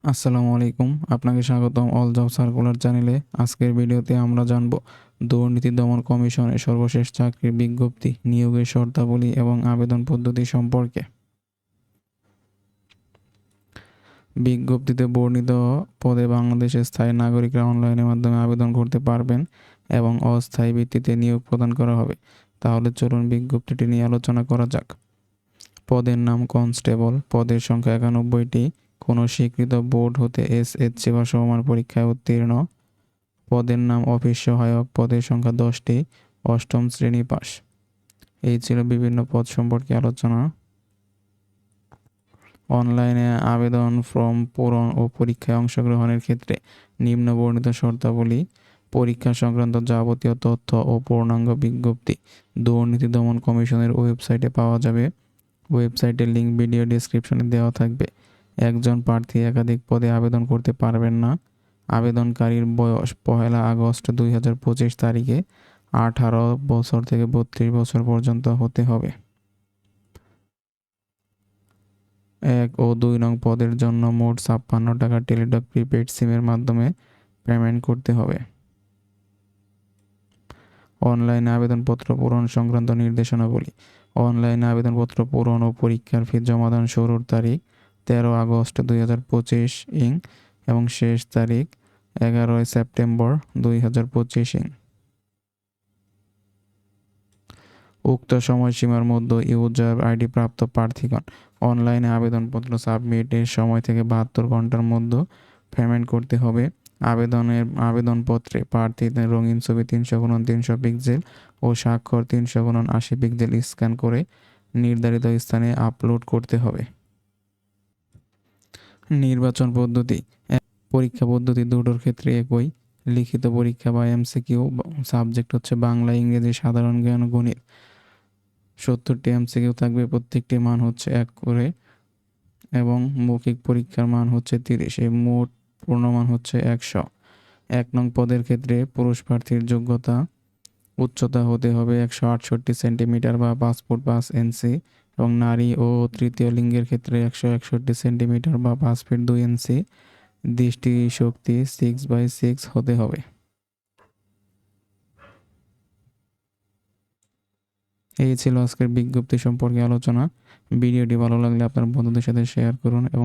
আসসালামু আলাইকুম। আপনাকে স্বাগতম অল জব সার্কুলার চ্যানেলে। আজকের ভিডিওতে আমরা জানব দুর্নীতি দমন কমিশনের সর্বশেষ চাকরির বিজ্ঞপ্তি, নিয়োগের শর্তাবলী এবং আবেদন পদ্ধতি সম্পর্কে। বিজ্ঞপ্তিতে বর্ণিত পদে বাংলাদেশের স্থায়ী নাগরিকরা অনলাইনের মাধ্যমে আবেদন করতে পারবেন এবং অস্থায়ী ভিত্তিতে নিয়োগ প্রদান করা হবে। তাহলে চলুন বিজ্ঞপ্তিটি নিয়ে আলোচনা করা যাক। পদের নাম কনস্টেবল, পদের সংখ্যা ৯১টি, কোনো স্বীকৃত বোর্ড হতে এসএসসি বা সমমান পরীক্ষায় উত্তীর্ণ। পদের নাম অফিস সহায়ক, পদের সংখ্যা 10টি, অষ্টম শ্রেণী পাস। এই ছিল বিভিন্ন পদ সম্পর্কে আলোচনা। অনলাইনে আবেদন ফর্ম পূরণ ও পরীক্ষায় অংশগ্রহণের ক্ষেত্রে নিম্ন বর্ণিত শর্তাবলী, পরীক্ষা সংক্রান্ত যাবতীয় তথ্য ও পূর্ণাঙ্গ বিজ্ঞপ্তি দুর্নীতি দমন কমিশনের ওয়েবসাইটে পাওয়া যাবে। ওয়েবসাইটের লিঙ্ক ভিডিও ডেসক্রিপশনে দেওয়া থাকবে। একজন প্রার্থী একাধিক পদে আবেদন করতে পারবেন না। আবেদনকারীর বয়স 1 আগস্ট 2025 তারিখে 18 বছর থেকে 32 বছর পর্যন্ত হতে হবে। 1 ও 2 নং পদের জন্য মোট 56 টাকা টেলিটক প্রিপেড সিমের মাধ্যমে পেমেন্ট করতে হবে। অনলাইনে আবেদনপত্র পূরণ সংক্রান্ত নির্দেশনাবলী। অনলাইনে আবেদনপত্র পূরণ ও পরীক্ষার ফি জমাদান শুরুর তারিখ 13 আগস্ট 2025 ইং এবং শেষ তারিখ 11 সেপ্টেম্বর 2025 ইং। উক্ত সময়সীমার মধ্যে ইউজার আইডি প্রাপ্ত প্রার্থীগণ অনলাইনে আবেদনপত্র সাবমিটের সময় থেকে 72 ঘন্টার মধ্যে পেমেন্ট করতে হবে। আবেদনপত্রে প্রার্থীদের রঙিন ছবি 300x300 পিক্সেল ও স্বাক্ষর 300x80 পিক্সেল স্ক্যান করে নির্ধারিত স্থানে আপলোড করতে হবে। নির্বাচন পদ্ধতি। পরীক্ষা পদ্ধতি দুটোর ক্ষেত্রে একই। লিখিত পরীক্ষা বা এমসিকিউ, সাবজেক্ট হচ্ছে বাংলা, ইংরেজি, সাধারণ জ্ঞান, গণিত। 70টি এমসিকিউ থাকবে, প্রত্যেকটি মান হচ্ছে 1 করে এবং মৌখিক পরীক্ষার মান হচ্ছে 30। এই মোট পূর্ণমান হচ্ছে 100। 1 নং পদের ক্ষেত্রে পুরুষ প্রার্থীর যোগ্যতা উচ্চতা হতে হবে 168 সেন্টিমিটার বা 5 ফুট 5 ইঞ্চি এবং নারী ও তৃতীয় লিঙ্গের ক্ষেত্রে 161 সেন্টিমিটার বা 5 ফিট 2 ইঞ্চি। দৃষ্টিশক্তি 6/6 হতে হবে। এই ছিল আজকের বিজ্ঞপ্তি সম্পর্কে আলোচনা। ভিডিওটি ভালো লাগলে আপনার বন্ধুদের সাথে শেয়ার করুন এবং